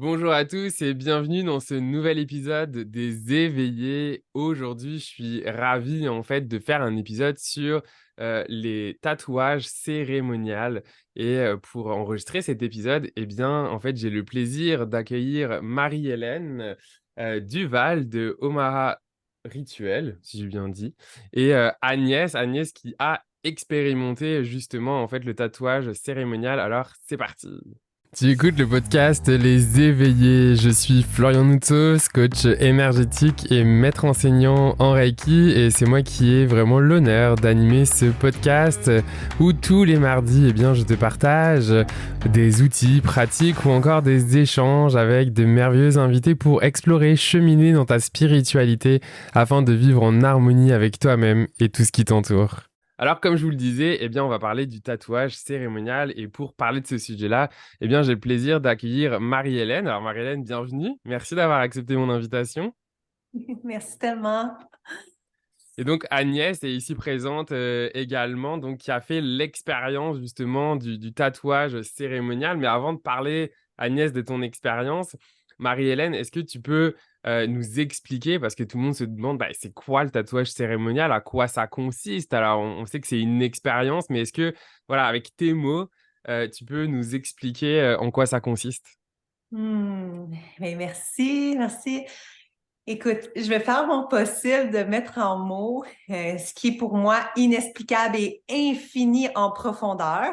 Bonjour à tous et bienvenue dans ce nouvel épisode des Éveillés. Aujourd'hui, je suis ravi en fait de faire un épisode sur les tatouages cérémoniaux. Pour enregistrer cet épisode, eh bien, en fait, j'ai le plaisir d'accueillir Marie-Hélène Duval de Omara Rituel, si j'ai bien dit, et Agnès qui a expérimenté justement en fait le tatouage cérémonial. Alors, c'est parti. Tu écoutes le podcast Les Éveillés. Je suis Florian Noutsos, coach énergétique et maître enseignant en Reiki. Et c'est moi qui ai vraiment l'honneur d'animer ce podcast où tous les mardis, je te partage des outils pratiques ou encore des échanges avec de merveilleux invités pour explorer, cheminer dans ta spiritualité afin de vivre en harmonie avec toi-même et tout ce qui t'entoure. Alors, comme je vous le disais, on va parler du tatouage cérémonial. Et pour parler de ce sujet-là, j'ai le plaisir d'accueillir Marie-Hélène. Alors, Marie-Hélène, bienvenue. Merci d'avoir accepté mon invitation. Merci tellement. Et donc, Agnès est ici présente également, donc qui a fait l'expérience justement du tatouage cérémonial. Mais avant de parler, Agnès, de ton expérience, Marie-Hélène, est-ce que tu peux nous expliquer, parce que tout le monde se demande, c'est quoi le tatouage cérémonial, à quoi ça consiste? Alors, on sait que c'est une expérience, mais est-ce que, voilà, avec tes mots, tu peux nous expliquer en quoi ça consiste? Hmm, mais merci. Écoute, je vais faire mon possible de mettre en mots ce qui est pour moi inexplicable et infini en profondeur.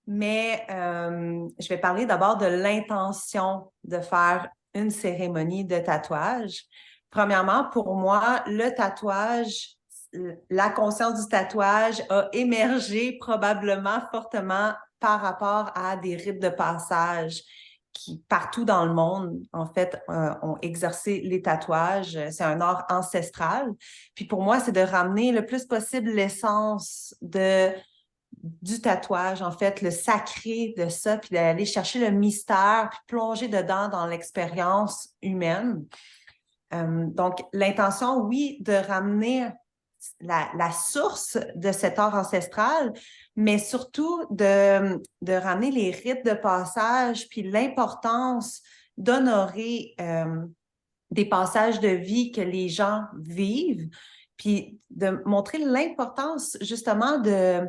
Mais je vais parler d'abord de l'intention de faire une cérémonie de tatouage. Premièrement, pour moi, le tatouage, la conscience du tatouage a émergé probablement fortement par rapport à des rites de passage qui, partout dans le monde, en fait, ont exercé les tatouages. C'est un art ancestral. Puis pour moi, c'est de ramener le plus possible l'essence du tatouage, en fait, le sacré de ça, puis d'aller chercher le mystère, puis plonger dedans dans l'expérience humaine. Donc, l'intention, oui, de ramener la source de cet art ancestral, mais surtout de ramener les rites de passage, puis l'importance d'honorer des passages de vie que les gens vivent, puis de montrer l'importance justement de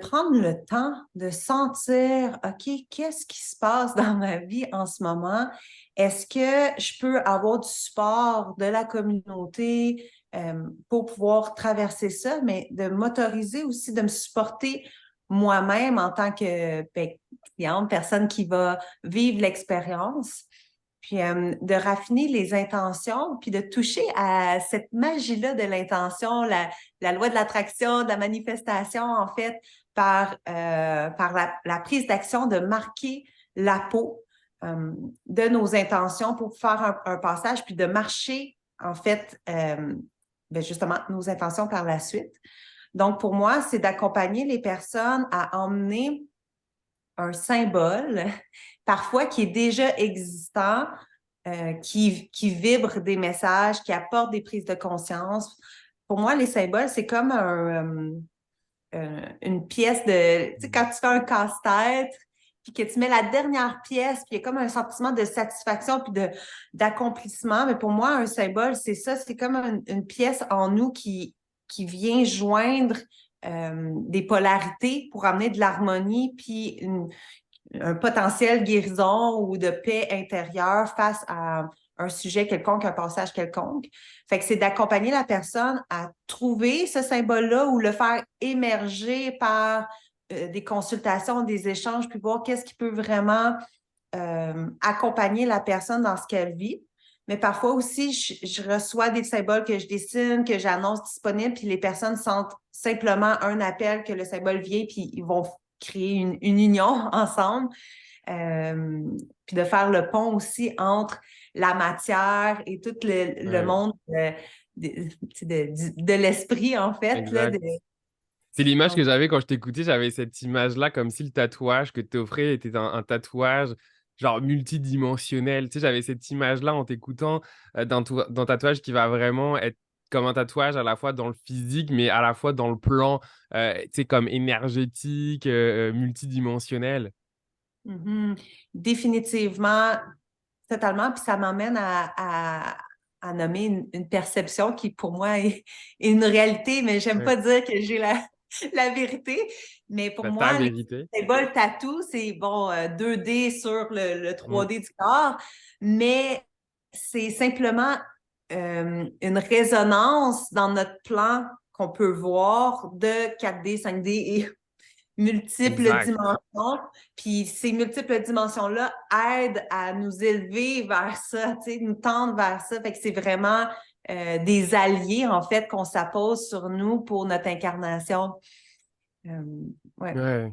prendre le temps de sentir, OK, qu'est-ce qui se passe dans ma vie en ce moment? Est-ce que je peux avoir du support de la communauté pour pouvoir traverser ça, mais de m'autoriser aussi de me supporter moi-même en tant que cliente, personne qui va vivre l'expérience? Puis de raffiner les intentions, puis de toucher à cette magie-là de l'intention, la loi de l'attraction, de la manifestation, en fait, par la prise d'action, de marquer la peau de nos intentions pour faire un passage, puis de marcher, en fait, justement, nos intentions par la suite. Donc, pour moi, c'est d'accompagner les personnes à emmener un symbole, parfois qui est déjà existant, qui vibre des messages, qui apporte des prises de conscience. Pour moi, les symboles, c'est comme une pièce de... Tu sais, quand tu fais un casse-tête, puis que tu mets la dernière pièce, puis il y a comme un sentiment de satisfaction puis d'accomplissement. Mais pour moi, un symbole, c'est ça, c'est comme une pièce en nous qui vient joindre des polarités pour amener de l'harmonie puis un potentiel guérison ou de paix intérieure face à un sujet quelconque, un passage quelconque. Fait que c'est d'accompagner la personne à trouver ce symbole-là ou le faire émerger par des consultations, des échanges, puis voir qu'est-ce qui peut vraiment accompagner la personne dans ce qu'elle vit. Mais parfois aussi, je reçois des symboles que je dessine, que j'annonce disponibles, puis les personnes sentent simplement un appel que le symbole vient, puis ils vont créer une union ensemble. Euh, Puis de faire le pont aussi entre la matière et tout le Ouais, monde de l'esprit, en fait. Là, exact. C'est l'image que j'avais quand je t'écoutais. J'avais cette image-là, comme si le tatouage que tu t'offrais était un tatouage genre multidimensionnel. Tu sais, j'avais cette image-là en t'écoutant d'un tatouage qui va vraiment être comme un tatouage à la fois dans le physique, mais à la fois dans le plan, tu sais, comme énergétique, multidimensionnel. Mhm. Définitivement, totalement. Puis ça m'emmène à nommer une perception qui, pour moi, est une réalité, mais j'aime Ouais. pas dire que j'ai la vérité. Mais pour Bah, ta moi, les vérité. symboles tatou, c'est bon, 2D sur le Mm. 3D du corps, mais c'est simplement une résonance dans notre plan qu'on peut voir de 4D, 5D et multiples Exact. dimensions. Puis ces multiples dimensions-là aident à nous élever vers ça, tu sais, nous tendre vers ça. Fait que c'est vraiment des alliés, en fait, qu'on s'appose sur nous pour notre incarnation. Euh, ouais. Ouais.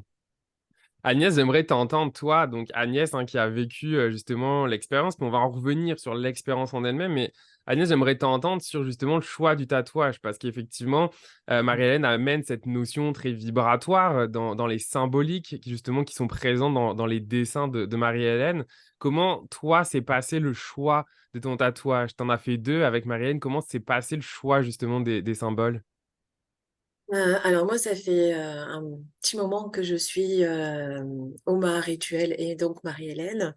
Agnès, j'aimerais t'entendre, toi, donc Agnès, hein, qui a vécu justement l'expérience, mais on va en revenir sur l'expérience en elle-même, mais Agnès, j'aimerais t'entendre sur justement le choix du tatouage, parce qu'effectivement, Marie-Hélène amène cette notion très vibratoire dans les symboliques justement qui sont présents dans les dessins de Marie-Hélène. Comment, toi, s'est passé le choix de ton tatouage? T'en as fait deux avec Marie-Hélène, comment s'est passé le choix justement des symboles? Alors moi, ça fait un petit moment que je suis Oma Rituel et donc Marie-Hélène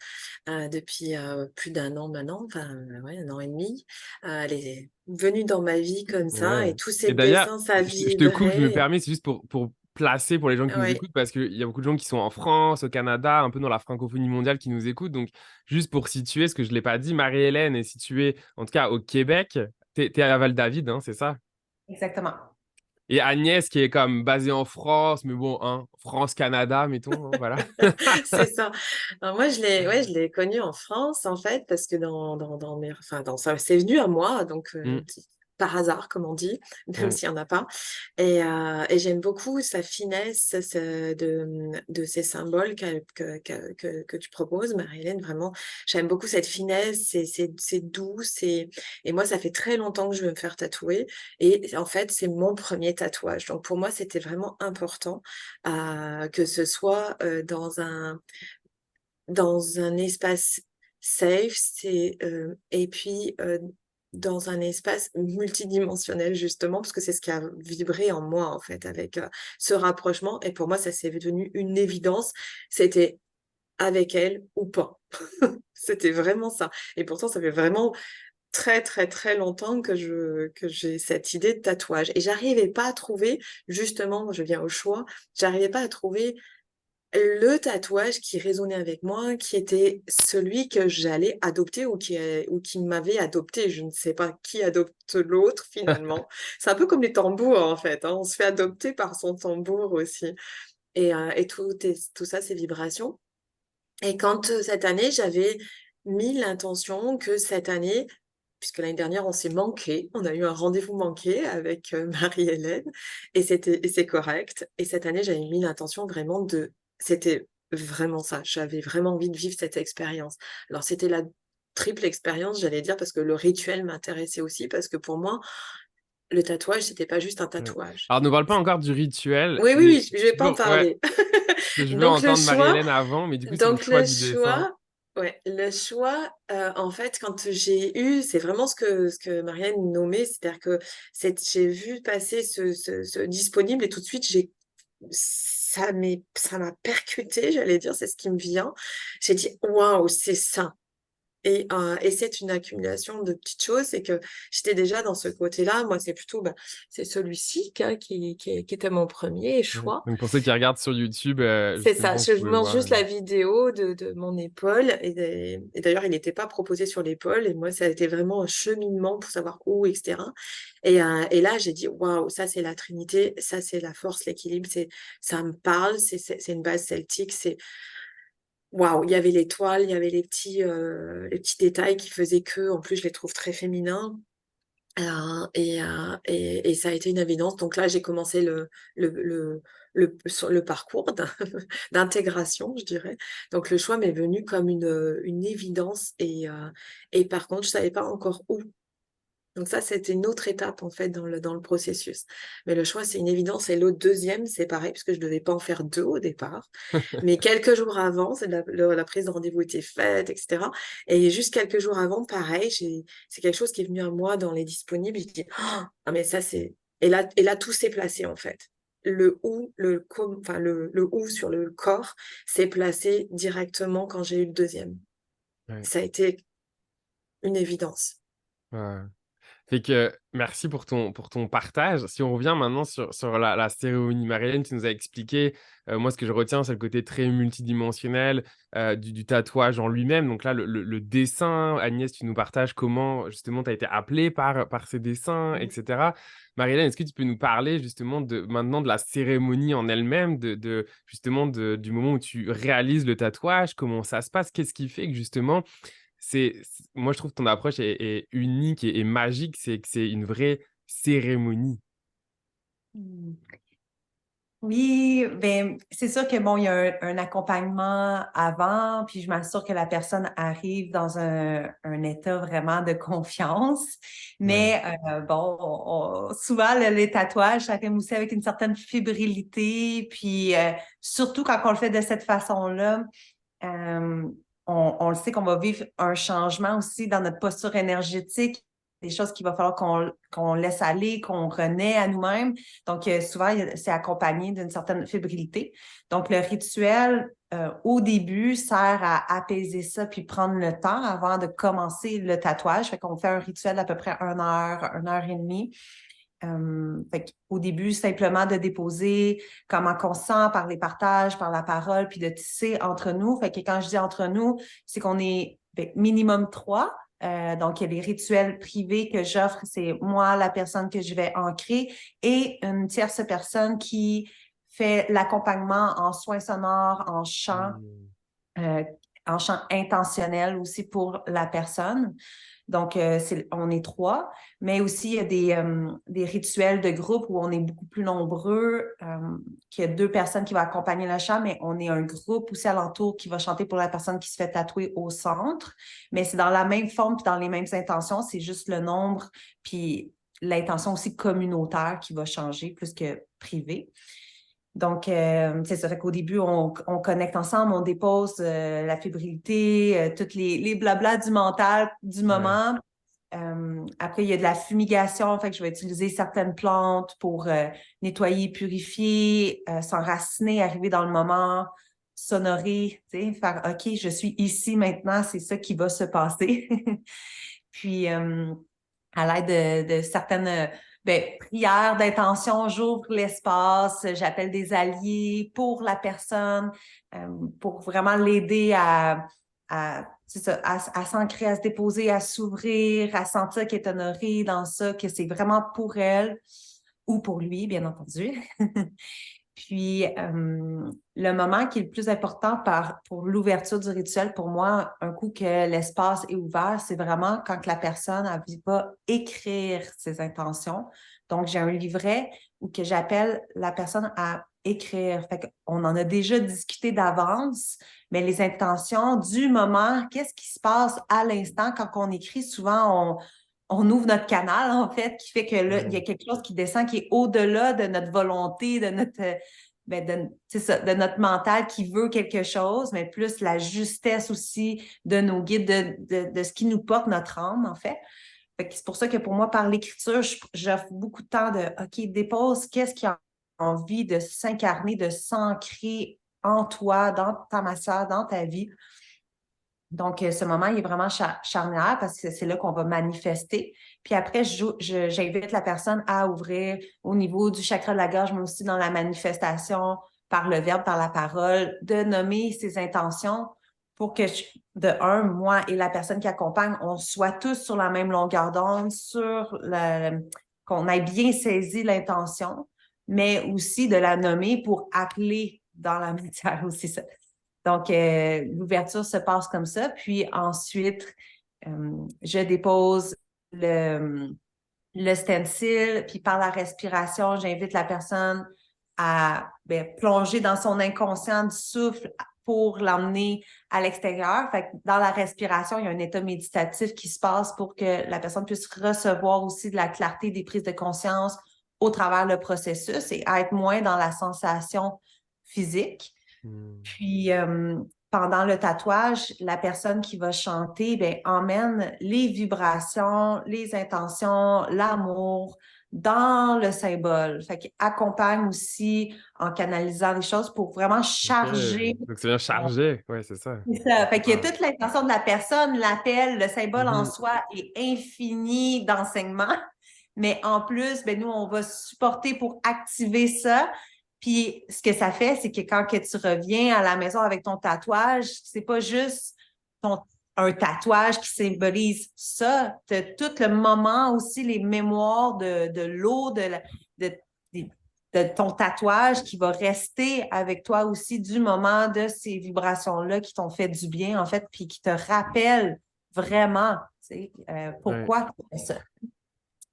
depuis plus d'un an maintenant, enfin ouais, un an et demi. Elle est venue dans ma vie comme ça et Ouais. tous ces Et d'ailleurs, dessins, ça je te coupe, je me vibrait. permets, c'est juste pour placer pour les gens qui nous Ouais. écoutent, parce qu'il y a beaucoup de gens qui sont en France, au Canada, un peu dans la francophonie mondiale qui nous écoutent. Donc, juste pour situer, ce que je ne l'ai pas dit, Marie-Hélène est située, en tout cas au Québec. T'es à Val-David, hein, c'est ça? Exactement. Et Agnès, qui est comme basée en France, mais bon, hein, France-Canada, mettons, hein, voilà. C'est ça. Alors moi, ouais, je l'ai connu en France, en fait, parce que dans mes, enfin, ça, c'est venu à moi, donc Mm, par hasard, comme on dit, même ouais, s'il n'y en a pas. Et j'aime beaucoup sa finesse de ces symboles que tu proposes, Marie-Hélène. Vraiment, j'aime beaucoup cette finesse, c'est doux, et moi, ça fait très longtemps que je veux me faire tatouer. Et en fait, c'est mon premier tatouage. Donc pour moi, c'était vraiment important que ce soit dans un espace safe, et puis dans un espace multidimensionnel justement, parce que c'est ce qui a vibré en moi en fait avec ce rapprochement. Et pour moi, ça s'est devenu une évidence. C'était avec elle ou pas. C'était vraiment ça. Et pourtant, ça fait vraiment très très très longtemps que j'ai cette idée de tatouage. Et j'arrivais pas à trouver, justement, je viens au choix, j'arrivais pas à trouver le tatouage qui résonnait avec moi, qui était celui que j'allais adopter ou qui m'avait adopté. Je ne sais pas qui adopte l'autre finalement. C'est un peu comme les tambours en fait, hein. On se fait adopter par son tambour aussi. Et tout ça, ces vibrations. Et quand cette année, j'avais mis l'intention que cette année, puisque l'année dernière, on s'est manqué, on a eu un rendez-vous manqué avec Marie-Hélène, et c'est correct. Et cette année, j'avais mis l'intention vraiment c'était vraiment ça. J'avais vraiment envie de vivre cette expérience. Alors, c'était la triple expérience, j'allais dire, parce que le rituel m'intéressait aussi, parce que pour moi, le tatouage, c'était pas juste un ouais. tatouage. Alors, ne parle pas encore du rituel, Oui, oui, mais oui, je vais pas en ouais, parler. que je veux Donc le entendre choix, Marie-Hélène avant, mais du coup, sur le donc choix le du dessin. choix, ouais, le choix, en fait, quand j'ai eu, c'est vraiment ce que Marianne nommait, c'est-à-dire que j'ai vu passer ce disponible et tout de suite, ça m'a percuté, j'allais dire, c'est ce qui me vient. J'ai dit, waouh, c'est ça. Et c'est une accumulation de petites choses, c'est que j'étais déjà dans ce côté-là. Moi, c'est plutôt, c'est celui-ci qui était mon premier Ouais. choix. Donc pour ceux qui regardent sur YouTube, C'est ça, justement, vous je pouvez montre voir. juste la vidéo de mon épaule et d'ailleurs il n'était pas proposé sur l'épaule et moi ça a été vraiment un cheminement pour savoir où, etc. Et là j'ai dit waouh, ça c'est la Trinité, ça c'est la force, l'équilibre, ça me parle, c'est une base celtique, c'est waouh, il y avait l'étoile, il y avait les petits détails qui faisaient que, en plus je les trouve très féminins. Et ça a été une évidence. Donc là, j'ai commencé le, le, sur le parcours d'intégration, je dirais. Donc le choix m'est venu comme une évidence. Et par contre, je savais pas encore où. Donc ça, c'était une autre étape, en fait, dans le processus. Mais le choix, c'est une évidence. Et l'autre deuxième, c'est pareil, puisque je devais pas en faire deux au départ. Mais quelques jours avant, la prise de rendez-vous était faite, etc. Et juste quelques jours avant, pareil, c'est quelque chose qui est venu à moi dans les disponibles. J'ai dit, ah, mais ça, c'est... Et là, tout s'est placé, en fait. le ou sur le corps s'est placé directement quand j'ai eu le deuxième. Ouais. Ça a été une évidence. Ouais. Fait que merci pour ton partage. Si on revient maintenant sur la cérémonie, Marilyn, tu nous as expliqué, moi ce que je retiens, c'est le côté très multidimensionnel du tatouage en lui-même. Donc là, le dessin, Agnès, tu nous partages comment justement tu as été appelée par ces dessins, etc. Marilyn, est-ce que tu peux nous parler justement maintenant de la cérémonie en elle-même, justement du moment où tu réalises le tatouage, comment ça se passe, qu'est-ce qui fait que justement moi, je trouve que ton approche est unique et magique, c'est que c'est une vraie cérémonie. Hmm. Oui, ben c'est sûr que bon, il y a un accompagnement avant, puis je m'assure que la personne arrive dans un état vraiment de confiance. Ouais. Mais bon, souvent les tatouages, ça rime aussi avec une certaine fébrilité, puis surtout quand on le fait de cette façon-là, euh, on le sait qu'on va vivre un changement aussi dans notre posture énergétique, des choses qu'il va falloir qu'on laisse aller, qu'on renaît à nous-mêmes. Donc, souvent, c'est accompagné d'une certaine fébrilité. Donc, le rituel, au début, sert à apaiser ça puis prendre le temps avant de commencer le tatouage. Fait qu'on fait un rituel d'à peu près 1 heure et demie. Fait qu'au début, simplement de déposer comment on se sent par les partages, par la parole, puis de tisser entre nous. Fait que quand je dis entre nous, c'est qu'on est minimum 3. Donc, il y a des rituels privés que j'offre, c'est moi, la personne que je vais ancrer, et une tierce personne qui fait l'accompagnement en soins sonores, Mmh. euh, en chant intentionnel aussi pour la personne. Donc, on est 3, mais aussi il y a des rituels de groupe où on est beaucoup plus nombreux, qu'il y a 2 personnes qui vont accompagner le chant, mais on est un groupe aussi alentour qui va chanter pour la personne qui se fait tatouer au centre. Mais c'est dans la même forme puis dans les mêmes intentions, c'est juste le nombre puis l'intention aussi communautaire qui va changer plus que privée. Donc, c'est ça. Fait qu'au début, on connecte ensemble, on dépose la fébrilité, toutes les blablas du mental du Ouais. moment. Après, il y a de la fumigation. Fait que je vais utiliser certaines plantes pour nettoyer, purifier, s'enraciner, arriver dans le moment, s'honorer, tu sais, faire OK, je suis ici maintenant, c'est ça qui va se passer. Puis, à l'aide de certaines prières d'intention, j'ouvre l'espace, j'appelle des alliés pour la personne, pour vraiment l'aider c'est ça, à s'ancrer, à se déposer, à s'ouvrir, à sentir qu'elle est honorée dans ça, que c'est vraiment pour elle ou pour lui, bien entendu. Puis, le moment qui est le plus important pour l'ouverture du rituel, pour moi, un coup que l'espace est ouvert, c'est vraiment quand la personne ne vient pas écrire ses intentions. Donc, j'ai un livret où que j'appelle la personne à écrire. Fait qu'on en a déjà discuté d'avance, mais les intentions du moment, qu'est-ce qui se passe à l'instant quand on écrit? Souvent, on ouvre notre canal, en fait, qui fait que là, il y a Ouais. quelque chose qui descend, qui est au-delà de notre volonté, de notre, c'est ça, de notre mental qui veut quelque chose, mais plus la justesse aussi de nos guides, de ce qui nous porte notre âme, en fait. Fait que c'est pour ça que pour moi, par l'écriture, j'offre beaucoup de temps de, OK, dépose, qu'est-ce qui a envie de s'incarner, de s'ancrer en toi, dans ta matière, dans ta vie. Donc, ce moment, il est vraiment charnière parce que c'est là qu'on va manifester. Puis après, j'invite la personne à ouvrir au niveau du chakra de la gorge, mais aussi dans la manifestation par le verbe, par la parole, de nommer ses intentions pour que, moi et la personne qui accompagne, on soit tous sur la même longueur d'onde, qu'on ait bien saisi l'intention, mais aussi de la nommer pour appeler dans la matière aussi ça. Donc, l'ouverture se passe comme ça. Puis ensuite, je dépose le stencil, puis par la respiration, j'invite la personne à plonger dans son inconscient du souffle pour l'emmener à l'extérieur. Fait que dans la respiration, il y a un état méditatif qui se passe pour que la personne puisse recevoir aussi de la clarté des prises de conscience au travers le processus et être moins dans la sensation physique. Mmh. Puis, pendant le tatouage, la personne qui va chanter emmène les vibrations, les intentions, l'amour dans le symbole. Fait qu'il accompagne aussi en canalisant les choses pour vraiment Ok. charger. Donc, c'est bien chargé. Ouais, c'est ça. C'est ça. Fait qu'il y a Wow. toute l'intention de la personne, l'appel, le symbole en Mhm. soi est infini d'enseignement. Mais en plus, ben, nous, on va supporter pour activer ça. Puis ce que ça fait, c'est que quand que tu reviens à la maison avec ton tatouage, c'est pas juste ton, un tatouage qui symbolise ça. Tu as tout le moment aussi, les mémoires de l'eau, de, de- de ton tatouage qui va rester avec toi aussi du moment de ces vibrations-là qui t'ont fait du bien, en fait, puis qui te rappellent vraiment, tu sais, Ouais. pourquoi tu fais ça.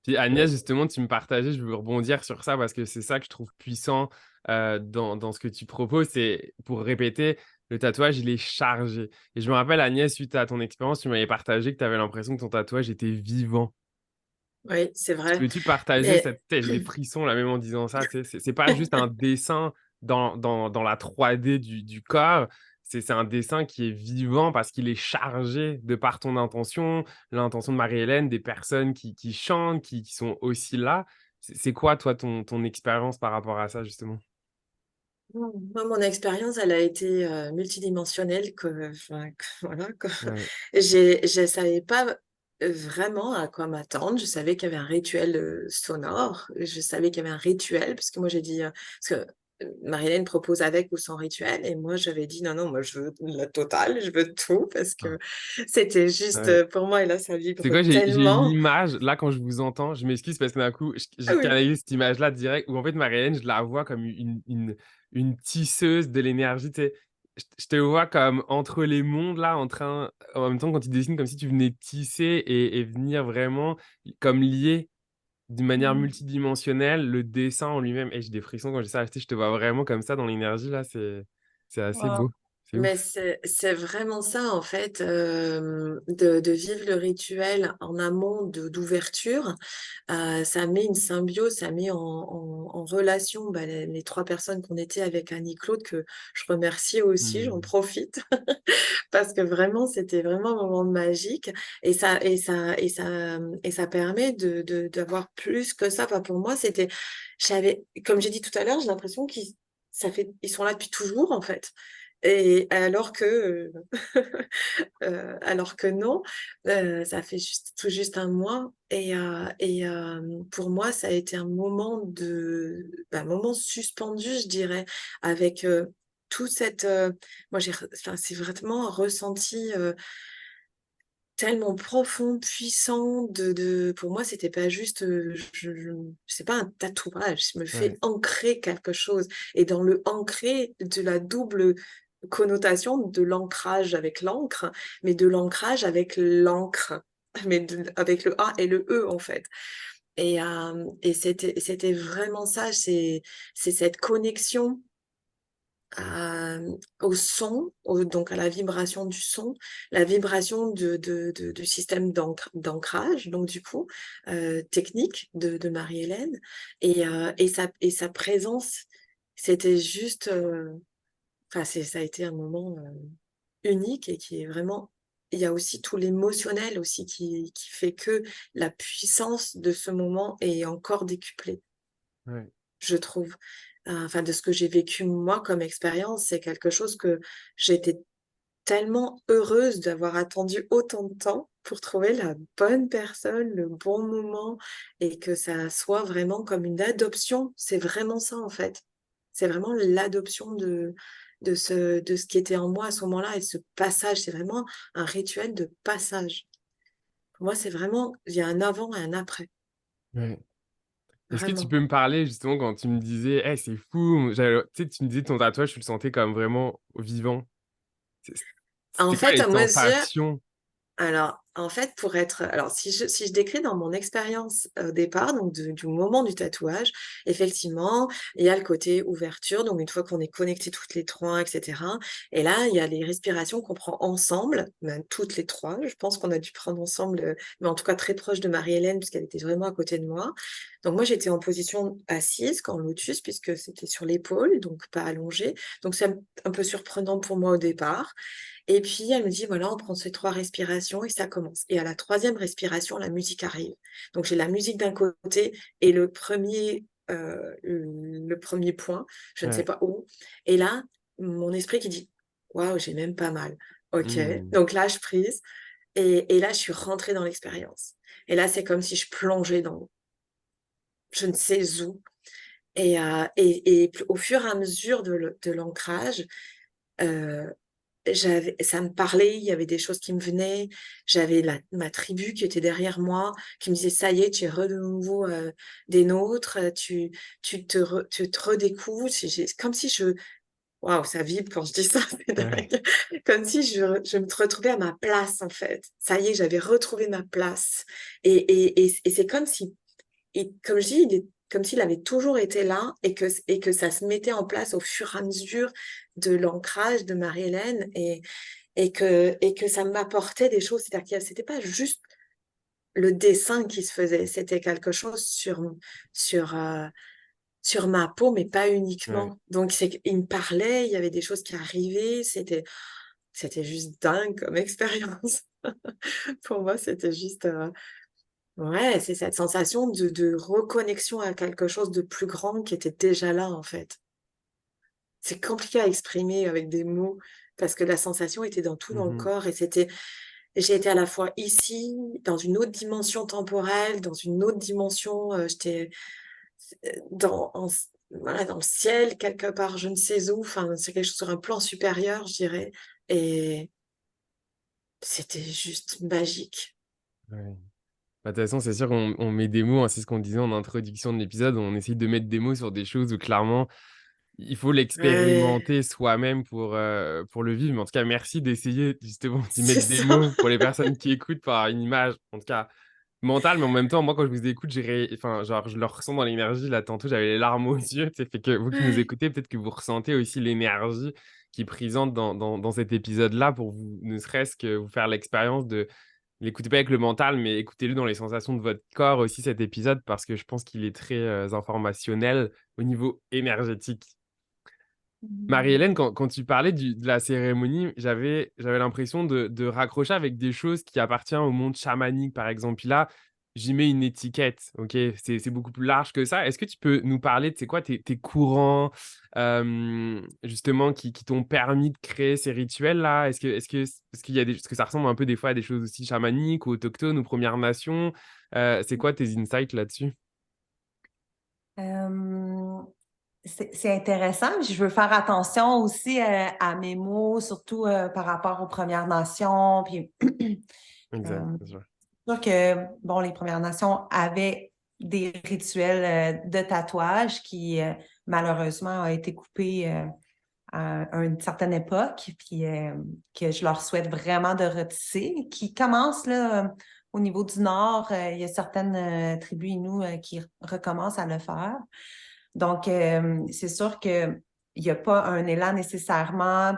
Puis Agnès, justement, tu me partageais, je veux rebondir sur ça parce que c'est ça que je trouve puissant dans ce que tu proposes. C'est, pour répéter, le tatouage, il est chargé. Et je me rappelle, Agnès, suite à ton expérience, tu m'avais partagé que tu avais l'impression que ton tatouage était vivant. Oui, c'est vrai. Peux-tu partager Mais cette... Tu sais, j'ai des frissons là même en disant ça. Tu sais, c'est pas juste un dessin dans la 3D du corps. C'est un dessin qui est vivant parce qu'il est chargé de par ton intention, l'intention de Marie-Hélène, des personnes qui chantent, qui sont aussi là. C'est quoi, toi, ton expérience par rapport à ça, justement? moi, mon expérience, elle a été multidimensionnelle. Voilà, Ouais. je savais pas vraiment à quoi m'attendre. Je savais qu'il y avait un rituel sonore. Je savais qu'il y avait un rituel, parce que moi, j'ai dit, parce que Marie-Hélène propose avec ou sans rituel, et moi, j'avais dit, non, non, moi, je veux la totale, je veux tout, parce que c'était juste, Ouais. pour moi, et là, ça C'est vibre quoi, j'ai une tellement. image, là, quand je vous entends, je m'excuse parce que d'un coup, Ah j'ai oui. canalisé cette image-là direct, où en fait, Marianne, je la vois comme une tisseuse de l'énergie, tu sais. Je te vois comme entre les mondes, là, en train, en même temps, quand tu dessines, comme si tu venais tisser et venir vraiment, comme lier d'une manière multidimensionnelle le dessin en lui-même. Et j'ai des frissons quand j'ai ça acheté, je te vois vraiment comme ça dans l'énergie, là, c'est assez Wow. beau. C'est Mais ouf. c'est vraiment ça, en fait, de vivre le rituel en amont d'ouverture. Ça met une symbiose, ça met en relation bah, les trois personnes qu'on était avec Annie-Claude, que je remercie aussi, j'en Hmm. profite, parce que vraiment, c'était vraiment un moment magique. Et ça permet d'avoir plus que ça. Enfin, pour moi, comme j'ai dit tout à l'heure, j'ai l'impression ils sont là depuis toujours, en fait. Et alors que non, ça fait tout juste un mois. Pour moi, ça a été un moment suspendu, je dirais, avec tout cette. Moi, enfin, c'est vraiment un ressenti tellement profond, puissant. Pour moi, c'était pas juste. C'est pas un tatouage. Je me fais Ouais, ancrer quelque chose. Et dans le ancrer de la double connotation de l'ancrage avec l'encre, mais de l'ancrage avec l'encre, avec le A et le E en fait. Et c'était vraiment ça, c'est cette connexion au son, donc à la vibration du son, la vibration du système d'ancrage, donc du coup, technique de Marie-Hélène, et sa présence, c'était juste, enfin, ça a été un moment unique et qui est vraiment. Il y a aussi tout l'émotionnel aussi qui fait que la puissance de ce moment est encore décuplée, ouais. je trouve. Enfin, de ce que j'ai vécu moi comme expérience, c'est quelque chose que j'étais tellement heureuse d'avoir attendu autant de temps pour trouver la bonne personne, le bon moment, et que ça soit vraiment comme une adoption. C'est vraiment ça, en fait. C'est vraiment l'adoption de ce qui était en moi à ce moment-là, et ce passage. C'est vraiment un rituel de passage. Pour moi, c'est vraiment, il y a un avant et un après. Ouais. Est-ce que tu Vraiment. peux me parler justement quand tu me disais, hey, c'est fou, tu sais, tu me disais ton tatouage, tu le sentais comme vraiment vivant. C'est- En C'était quoi fait, les à mesure, sensations? Alors, en fait, si je décris dans mon expérience au départ, donc du moment du tatouage, effectivement, il y a le côté ouverture, donc une fois qu'on est connectés toutes les trois, etc. Et là, il y a les respirations qu'on prend ensemble, même toutes les trois. Je pense qu'on a dû prendre ensemble, mais en tout cas très proche de Marie-Hélène, puisqu'elle était vraiment à côté de moi. Donc moi, j'étais en position assise, qu'en lotus, puisque c'était sur l'épaule, donc pas allongée. Donc c'est un peu surprenant pour moi au départ. Et puis, elle me dit, voilà, on prend ces 3 respirations et ça commence. Et à la 3e respiration, la musique arrive. Donc, j'ai la musique d'un côté et le premier point, je ne sais Ouais. pas où. Et là, mon esprit qui dit, waouh, j'ai même pas mal. OK. Mmh. Donc, lâche prise. Et là, je suis rentrée dans l'expérience. Et là, c'est comme si je plongeais dans je ne sais où. Et au fur et à mesure de l'ancrage, heu, ça me parlait, il y avait des choses qui me venaient. J'avais ma tribu qui était derrière moi, qui me disait: «Ça y est, tu es de nouveau, des nôtres, tu te redécouvres». Comme si waouh, ça vibre quand je dis ça, c'est Ouais. dingue. Comme si je me retrouvais à ma place, en fait. Ça y est, j'avais retrouvé ma place et c'est comme si et comme je dis, il est comme s'il avait toujours été là et que ça se mettait en place au fur et à mesure de l'ancrage de Marie-Hélène et que ça m'apportait des choses. C'est-à-dire que c'était pas juste le dessin qui se faisait, c'était quelque chose sur, sur ma peau, mais pas Ouais. uniquement. Donc il me parlait, il y avait des choses qui arrivaient, c'était juste dingue comme expérience. Pour moi, c'était juste, ouais, c'est cette sensation de reconnexion à quelque chose de plus grand qui était déjà là, en fait. C'est compliqué à exprimer avec des mots parce que la sensation était dans tout dans le Mmh. corps et j'ai été à la fois ici, dans une autre dimension temporelle, dans une autre dimension, j'étais, voilà, dans le ciel quelque part, je ne sais où, enfin, c'est quelque chose sur un plan supérieur, je dirais et c'était juste magique. Ouais. Bah, de toute façon, c'est sûr qu'on met des mots, hein, c'est ce qu'on disait en introduction de l'épisode, on essaye de mettre des mots sur des choses où clairement, il faut Ouais, l'expérimenter soi-même pour le vivre. Mais en tout cas, merci d'essayer justement d'y c'est mettre des ça. mots pour les personnes qui écoutent par une image, en tout cas mentale, mais en même temps, moi, quand je vous écoute, enfin, genre, je le ressens dans l'énergie. Là, tantôt, j'avais les larmes aux yeux, tu sais, fait que vous qui nous écoutez, peut-être que vous ressentez aussi l'énergie qui est présente dans cet épisode-là pour vous, ne serait-ce que vous faire l'expérience de l'écoutez pas avec le mental, mais écoutez-le dans les sensations de votre corps aussi, cet épisode, parce que je pense qu'il est très informationnel au niveau énergétique. Marie-Hélène, Mmh. quand tu parlais de la cérémonie, j'avais l'impression de raccrocher avec des choses qui appartiennent au monde chamanique, par exemple. Puis là, j'y mets une étiquette, ok? C'est beaucoup plus large que ça. Est-ce que tu peux nous parler de, c'est quoi, tes courants, justement, qui t'ont permis de créer ces rituels-là? Est-ce qu'il y a est-ce que ça ressemble un peu des fois à des choses aussi chamaniques ou autochtones ou Premières Nations? C'est quoi tes insights là-dessus? Hem, c'est intéressant, mais je veux faire attention aussi, à mes mots, surtout, par rapport aux Premières Nations, puis Exact, hem, c'est sûr. c'est sûr que, bon, les Premières Nations avaient des rituels, de tatouage qui, malheureusement, a été coupé, à une certaine époque, puis que je leur souhaite vraiment de retisser, qui commence là, au niveau du Nord, il y a certaines tribus Innu qui recommencent à le faire. Donc, c'est sûr qu'il n'y a pas un élan nécessairement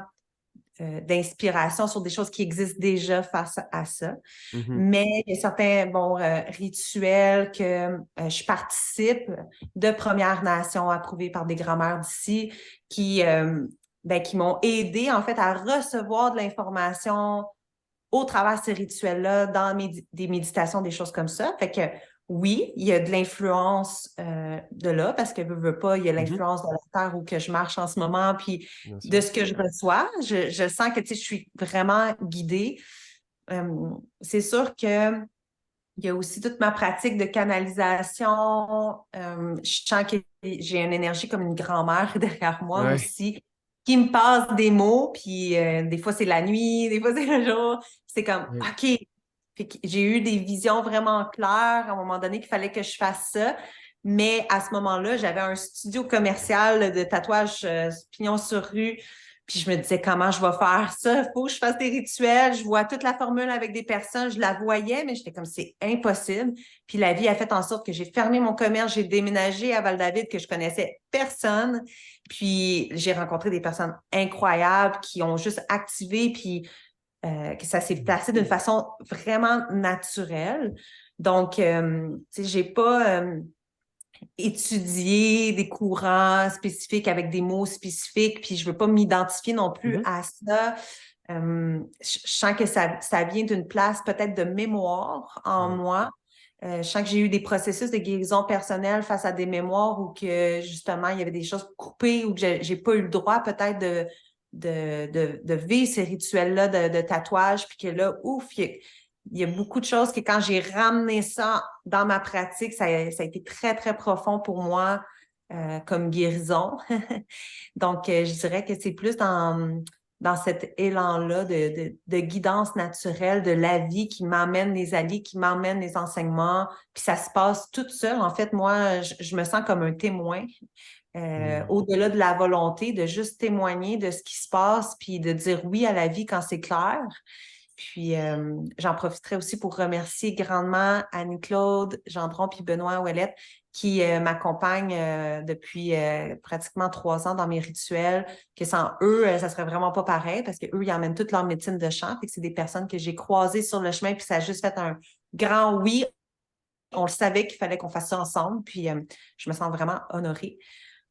d'inspiration sur des choses qui existent déjà face à ça. Mhm. Mais il y a certains bons rituels que je participe de Premières Nations approuvées par des grands-mères d'ici qui, qui m'ont aidé en fait à recevoir de l'information au travers de ces rituels-là, dans des méditations, des choses comme ça. Fait que oui, il y a de l'influence de là, parce que veux pas, il y a Mhm. l'influence de la terre où que je marche en ce moment, puis Bien de sûr. ce que je reçois. Je sens que je suis vraiment guidée. C'est sûr que il y a aussi toute ma pratique de canalisation. Je sens que j'ai une énergie comme une grand-mère derrière moi Ouais. aussi, qui me passe des mots, puis des fois c'est la nuit, des fois c'est le jour. C'est comme, Ouais. OK. Fait que j'ai eu des visions vraiment claires à un moment donné qu'il fallait que je fasse ça. Mais à ce moment-là, j'avais un studio commercial de tatouage pignon sur rue. Puis je me disais, comment je vais faire ça? Il faut que je fasse des rituels. Je vois toute la formule avec des personnes. Je la voyais, mais j'étais comme, c'est impossible. Puis la vie a fait en sorte que j'ai fermé mon commerce. J'ai déménagé à Val-David, que je connaissais personne. Puis j'ai rencontré des personnes incroyables qui ont juste activé, puis que ça s'est placé d'une façon vraiment naturelle. Donc, tu sais, j'ai pas étudier des courants spécifiques avec des mots spécifiques, puis je veux pas m'identifier non plus Mhm. à ça. Je sens que ça vient d'une place peut-être de mémoire en moi. Je sens que j'ai eu des processus de guérison personnelle face à des mémoires où que justement il y avait des choses coupées ou que j'ai pas eu le droit peut-être de vivre ces rituels-là de tatouage, puis que là, ouf, il y a beaucoup de choses que quand j'ai ramené ça dans ma pratique, ça a été très, très profond pour moi comme guérison. Donc, je dirais que c'est plus dans cet élan-là de guidance naturelle de la vie qui m'emmène les alliés, qui m'emmène les enseignements, puis ça se passe tout seul. En fait, moi, je me sens comme un témoin, au-delà de la volonté de juste témoigner de ce qui se passe, puis de dire oui à la vie quand c'est clair. Puis, j'en profiterai aussi pour remercier grandement Annie-Claude, Gendron puis Benoît Ouellette qui m'accompagnent depuis pratiquement 3 ans dans mes rituels, que sans eux, ça serait vraiment pas pareil parce qu'eux, ils emmènent toute leur médecine de chant. Fait que c'est des personnes que j'ai croisées sur le chemin puis ça a juste fait un grand oui. On le savait qu'il fallait qu'on fasse ça ensemble puis je me sens vraiment honorée.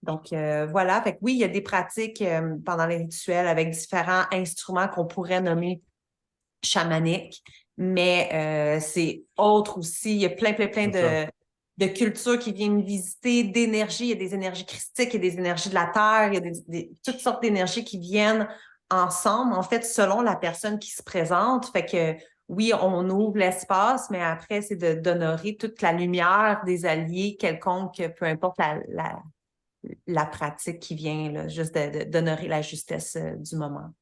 Donc, voilà. Fait que oui, il y a des pratiques pendant les rituels avec différents instruments qu'on pourrait nommer chamanique, mais c'est autre aussi. Il y a plein C'est ça. de cultures qui viennent visiter, d'énergie. Il y a des énergies christiques, il y a des énergies de la terre, il y a toutes sortes d'énergies qui viennent ensemble, en fait, selon la personne qui se présente. Fait que oui, on ouvre l'espace, mais après, c'est d'honorer toute la lumière des alliés, quelconque, peu importe la pratique qui vient, là, juste d'honorer la justesse du moment.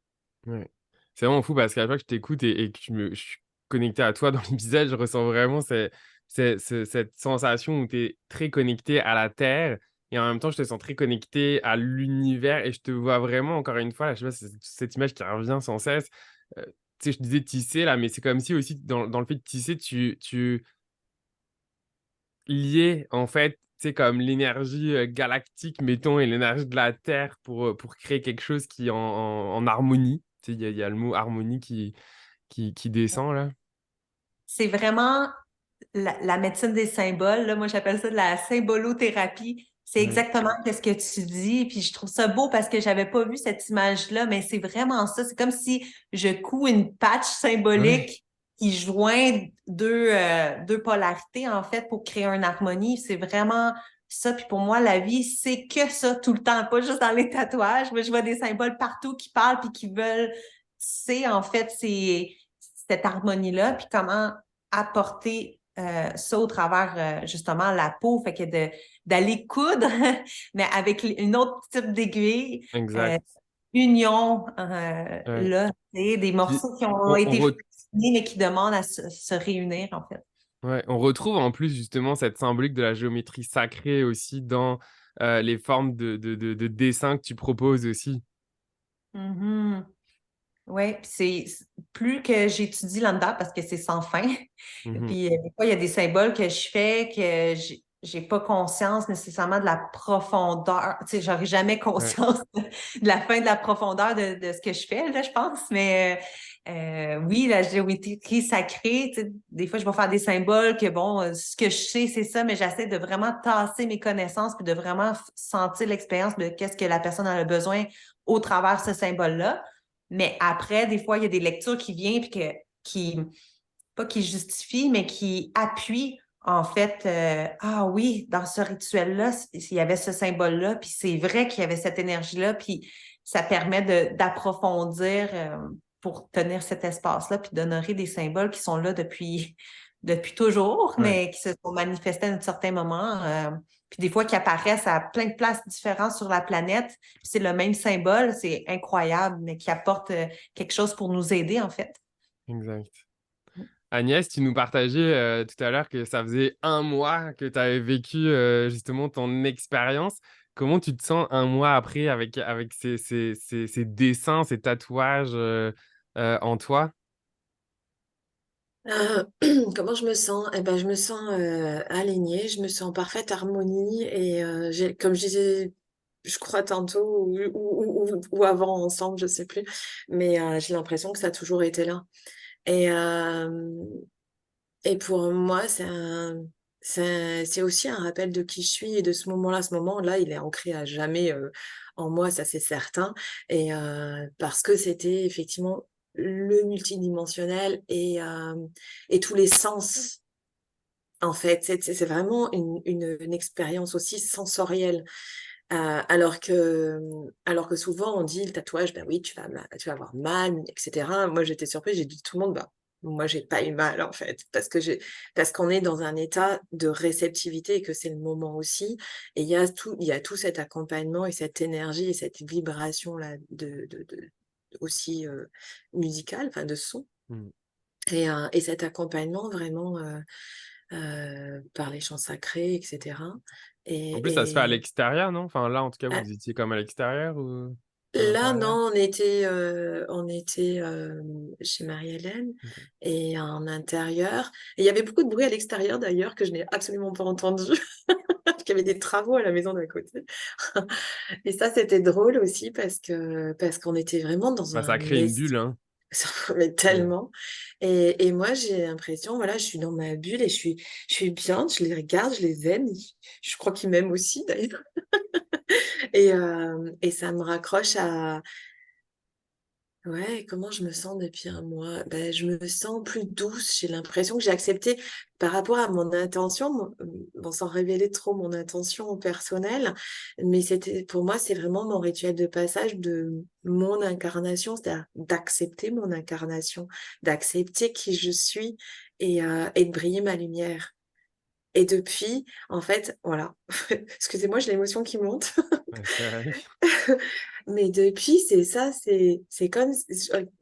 Ouais. C'est vraiment fou parce qu'à chaque fois que je t'écoute et que je suis connecté à toi dans l'épisode, je ressens vraiment cette sensation où tu es très connecté à la terre et en même temps, je te sens très connecté à l'univers et je te vois vraiment, encore une fois, là, je sais pas, c'est cette image qui revient sans cesse. Euh, Tu sais, je disais tisser là, mais c'est comme si aussi dans le fait de tisser, tu liais en fait, tu sais, comme l'énergie galactique, mettons, et l'énergie de la terre pour créer quelque chose qui est en harmonie. Tu sais, il y a le mot harmonie qui descend là. C'est vraiment la médecine des symboles. Là, moi, j'appelle ça de la symbolothérapie. C'est Ouais. exactement ce que tu dis. Puis je trouve ça beau parce que j'avais pas vu cette image-là, mais c'est vraiment ça. C'est comme si je couds une patch Ouais. symbolique qui joint deux polarités, en fait, pour créer une harmonie. C'est vraiment ça. Puis pour moi, la vie, c'est que ça tout le temps, pas juste dans les tatouages. Moi, je vois des symboles partout qui parlent puis qui veulent, c'est en fait, c'est cette harmonie-là, puis comment apporter ça au travers justement la peau, fait que d'aller coudre, mais avec une autre type d'aiguille, Exact. union Ouais. là, c'est des Puis morceaux qui ont on, on, été re- fusionnés, mais qui demandent à se réunir en fait. ouais, on retrouve en plus justement cette symbolique de la géométrie sacrée aussi dans les formes de dessins que tu proposes aussi. Mm-hmm. Oui, puis plus que j'étudie là-dedans parce que c'est sans fin. Mhm. Puis des fois, il y a des symboles que je fais que j'ai pas conscience nécessairement de la profondeur. Tu sais, j'aurais jamais Ouais. conscience de la fin de la profondeur de ce que je fais, là, je pense. Mais oui, la géométrie sacrée, tu sais, des fois, je vais faire des symboles que, bon, ce que je sais, c'est ça, mais j'essaie de vraiment tasser mes connaissances puis de vraiment sentir l'expérience de qu'est-ce que la personne a besoin au travers de ce symbole-là. Mais après, des fois, il y a des lectures qui viennent puis pas qui justifient, mais qui appuient en fait, ah oui, dans ce rituel-là, il y avait ce symbole-là, puis c'est vrai qu'il y avait cette énergie-là, puis ça permet d'approfondir pour tenir cet espace-là, puis d'honorer des symboles qui sont là depuis toujours, Ouais. mais qui se sont manifestés à un certain moment. Puis des fois qui apparaissent à plein de places différentes sur la planète. Puis c'est le même symbole, c'est incroyable, mais qui apporte quelque chose pour nous aider, en fait. Exact. Agnès, tu nous partageais tout à l'heure que ça faisait 1 mois que tu avais vécu justement ton expérience. Comment tu te sens 1 mois après avec ces dessins, ces tatouages en toi? Euh, comment je me sens? Eh ben, je me sens alignée, je me sens en parfaite harmonie et comme je disais, je crois tantôt ou avant ensemble, je sais plus, mais j'ai l'impression que ça a toujours été là. Et, et pour moi, c'est aussi un rappel de qui je suis et de ce moment-là. Ce moment-là, il est ancré à jamais en moi, ça c'est certain. Et parce que c'était effectivement le multidimensionnel et tous les sens, en fait. C'est vraiment une expérience aussi sensorielle. Alors que souvent on dit le tatouage, ben oui, tu vas avoir mal, etc. Moi, j'étais surprise, j'ai dit à tout le monde, bah, moi, j'ai pas eu mal, en fait, parce qu'on est dans un état de réceptivité et que c'est le moment aussi. Et il y a tout cet accompagnement et cette énergie et cette vibration-là aussi musicale, enfin de son. Mmh. Et cet accompagnement vraiment par les chants sacrés, etc. En plus, ça se fait à Et l'extérieur, non? Enfin, là, en tout cas, euh, vous étiez comme à l'extérieur ou à là, l'intérieur? non, on était chez Marie-Hélène OK. et en intérieur. Et il y avait beaucoup de bruit à l'extérieur d'ailleurs que je n'ai absolument pas entendu, parce qu'il y avait des travaux à la maison d'à côté. Et ça, c'était drôle aussi parce qu'on était vraiment dans Bah, ça un crée une bulle, hein. mais Ouais. tellement. Et moi, j'ai l'impression, voilà, je suis dans ma bulle et je suis bien, je les regarde, je les aime. Je crois qu'ils m'aiment aussi d'ailleurs. Et ça me raccroche à, ouais, comment je me sens depuis un mois? Ben, je me sens plus douce. J'ai l'impression que j'ai accepté par rapport à mon intention, bon, sans révéler trop mon intention personnelle, mais c'était, pour moi, c'est vraiment mon rituel de passage de mon incarnation, c'est-à-dire d'accepter mon incarnation, d'accepter qui je suis et de briller ma lumière. Et depuis, en fait, voilà. Excusez-moi, j'ai l'émotion qui monte. Ouais, ça Mais depuis, c'est ça, c'est comme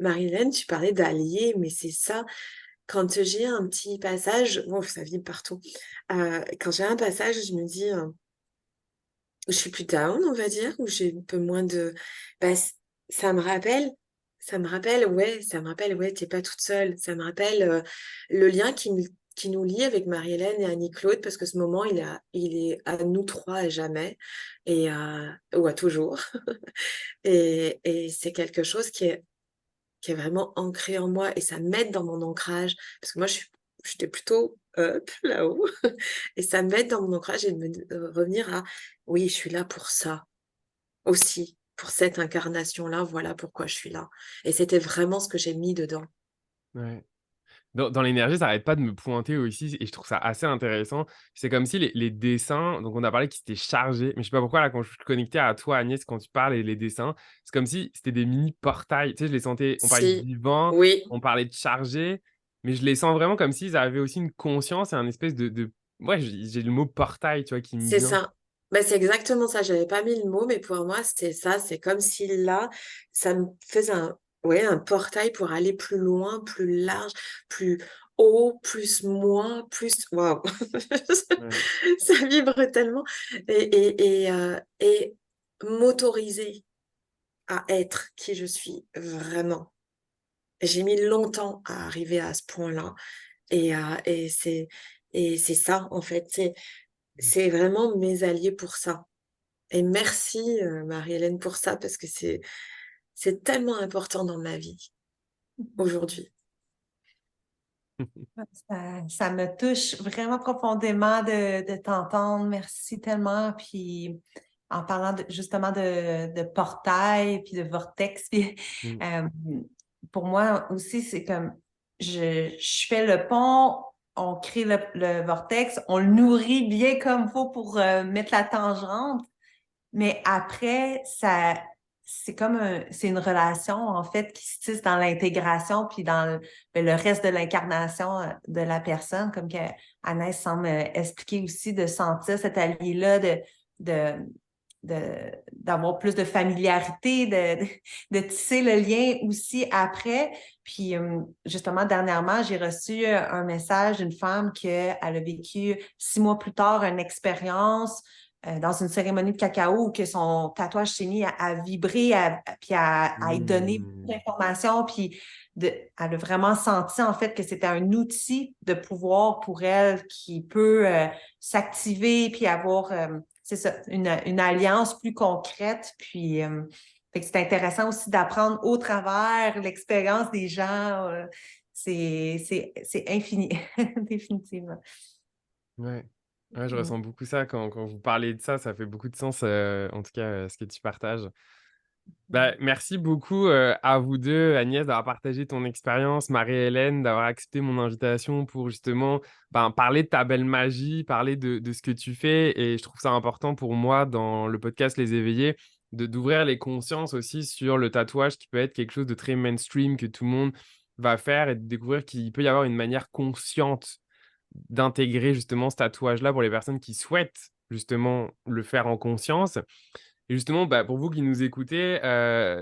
Marie-Hélène, tu parlais d'allier, mais c'est ça. Quand j'ai un petit passage, bon, ça vit partout. Quand j'ai un passage, je me dis, je suis plus down, on va dire, où j'ai un peu moins de. Bah, ça me rappelle, ça me rappelle, ouais, t'es pas toute seule. Ça me rappelle le lien qui nous lie avec Marie-Hélène et Annie-Claude, parce que ce moment, il est à nous trois à jamais, ou à toujours. Et c'est quelque chose qui est vraiment ancré en moi et ça m'aide dans mon ancrage. Parce que moi, j'étais plutôt up là-haut. Et ça m'aide dans mon ancrage et de revenir à oui, je suis là pour ça aussi, pour cette incarnation-là, voilà pourquoi je suis là. Et c'était vraiment ce que j'ai mis dedans. ouais. Dans l'énergie, ça arrête pas de me pointer aussi et je trouve ça assez intéressant. C'est comme si les dessins, donc on a parlé qu'ils étaient chargés, mais je sais pas pourquoi là quand je suis connecté à toi Agnès, quand tu parles et les dessins, c'est comme si c'était des mini portails. Tu sais, je les sentais, on parlait de Si, vivant, oui, on parlait de chargé, mais je les sens vraiment comme s'ils avaient aussi une conscience et un espèce de... Ouais, j'ai le mot portail, tu vois, qui me c'est vient. ça. Ben, c'est exactement ça. J'avais pas mis le mot, mais pour moi, c'était ça. C'est comme si là, ça me faisait ouais, un portail pour aller plus loin, plus large, plus haut, plus moins, plus. Waouh! Ouais. Ça vibre tellement. Et m'autoriser à être qui je suis vraiment. J'ai mis longtemps à arriver à ce point-là. Et, euh, et c'est, et c'est ça, en fait. C'est vraiment mes alliés pour ça. Et merci, Marie-Hélène, pour ça, parce que c'est tellement important dans ma vie aujourd'hui. Ça me touche vraiment profondément de t'entendre. Merci tellement. Puis en parlant justement de portail puis de vortex, puis, Mm. euh, pour moi aussi, c'est comme je fais le pont, on crée le vortex, on le nourrit bien comme il faut pour mettre la tangente. Mais après, c'est comme c'est une relation, en fait, qui se tisse dans l'intégration puis dans le reste de l'incarnation de la personne, comme que Anaïs semble expliquer aussi, de sentir cet allié-là, de, d'avoir plus de familiarité, de tisser le lien aussi après. Puis, justement, dernièrement, j'ai reçu un message d'une femme qui a vécu 6 mois plus tard une expérience dans une cérémonie de cacao où que son tatouage s'est mis à vibrer, puis à y donner beaucoup Mm. d'informations, puis elle a vraiment senti en fait que c'était un outil de pouvoir pour elle qui peut s'activer, puis avoir, c'est ça, une alliance plus concrète, puis fait que c'est intéressant aussi d'apprendre au travers l'expérience des gens, c'est infini, définitivement. Ouais. Ouais, je ressens beaucoup ça quand vous parlez de ça, ça fait beaucoup de sens, en tout cas, ce que tu partages. Bah, merci beaucoup à vous deux, Agnès, d'avoir partagé ton expérience, Marie-Hélène, d'avoir accepté mon invitation pour justement parler de ta belle magie, parler de ce que tu fais. Et je trouve ça important pour moi dans le podcast Les Éveillés d'ouvrir les consciences aussi sur le tatouage qui peut être quelque chose de très mainstream que tout le monde va faire et de découvrir qu'il peut y avoir une manière consciente d'intégrer justement ce tatouage-là pour les personnes qui souhaitent justement le faire en conscience. Et justement, pour vous qui nous écoutez,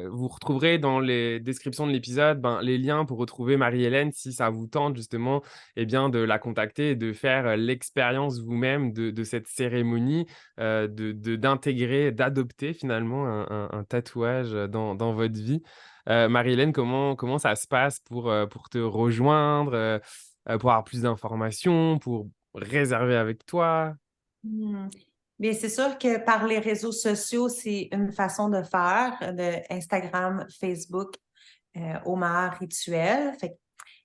vous retrouverez dans les descriptions de l'épisode les liens pour retrouver Marie-Hélène si ça vous tente justement bien, de la contacter et de faire l'expérience vous-même de cette cérémonie, d'intégrer, d'adopter finalement un tatouage dans votre vie. Marie-Hélène, comment ça se passe pour te rejoindre, pour avoir plus d'informations, pour réserver avec toi? Hmm. Bien, c'est sûr que par les réseaux sociaux, c'est une façon de faire, de Instagram, Facebook, Omar Rituel. Fait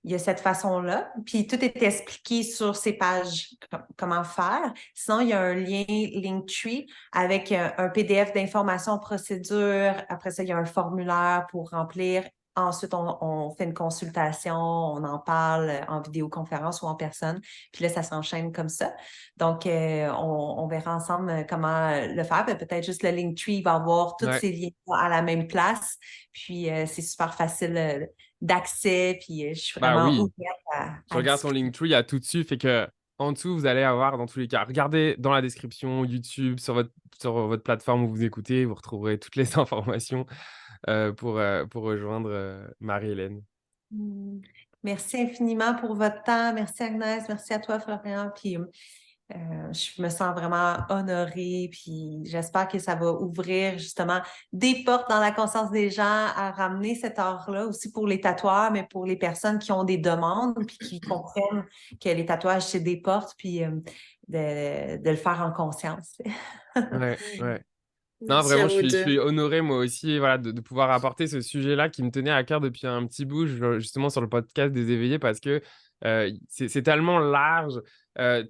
il y a cette façon-là. Puis tout est expliqué sur ces pages, comment faire. Sinon, il y a un lien Linktree avec un PDF d'informations procédures. Après ça, il y a un formulaire pour remplir. Ensuite, on fait une consultation, on en parle en vidéoconférence ou en personne. Puis là, ça s'enchaîne comme ça. Donc, on verra ensemble comment le faire. Peut-être juste le Linktree va avoir tous Ouais. ces liens à la même place. Puis, c'est super facile d'accès. Puis, je suis Bah vraiment oui. ouverte Je à regarde ton discuter. Linktree, il y a tout dessus, fait que en dessous, vous allez avoir dans tous les cas. Regardez dans la description YouTube, sur votre plateforme où vous écoutez, vous retrouverez toutes les informations pour rejoindre Marie-Hélène. Hmm. Merci infiniment pour votre temps. Merci Agnès. Merci à toi, Florian. Puis, je me sens vraiment honorée. Puis, j'espère que ça va ouvrir justement des portes dans la conscience des gens à ramener cet art-là aussi pour les tatoueurs, mais pour les personnes qui ont des demandes puis qui comprennent que les tatouages, c'est des portes, puis de le faire en conscience. Ouais, ouais. Non, Merci à vraiment, je vous suis, je deux. suis honoré moi aussi voilà, de pouvoir apporter ce sujet-là qui me tenait à cœur depuis un petit bout, justement sur le podcast des éveillés, parce que c'est tellement large,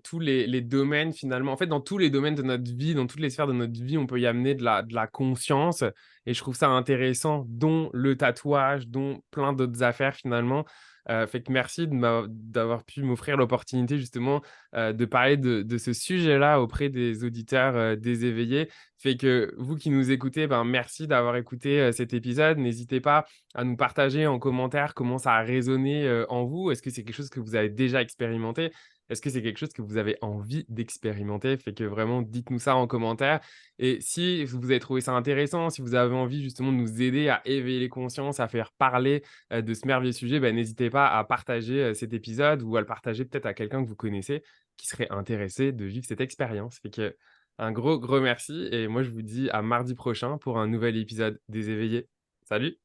tous les domaines finalement. En fait, dans tous les domaines de notre vie, dans toutes les sphères de notre vie, on peut y amener de la conscience. Et je trouve ça intéressant, dont le tatouage, dont plein d'autres affaires finalement. Fait que merci d'avoir pu m'offrir l'opportunité justement de parler de ce sujet-là auprès des auditeurs des éveillés. Fait que vous qui nous écoutez, merci d'avoir écouté cet épisode. N'hésitez pas à nous partager en commentaire comment ça a résonné en vous. Est-ce que c'est quelque chose que vous avez déjà expérimenté? Est-ce que c'est quelque chose que vous avez envie d'expérimenter? Fait que vraiment, dites-nous ça en commentaire. Et si vous avez trouvé ça intéressant, si vous avez envie justement de nous aider à éveiller les consciences, à faire parler de ce merveilleux sujet, n'hésitez pas à partager cet épisode ou à le partager peut-être à quelqu'un que vous connaissez qui serait intéressé de vivre cette expérience. Fait que un gros, gros merci et moi je vous dis à mardi prochain pour un nouvel épisode des éveillés. Salut!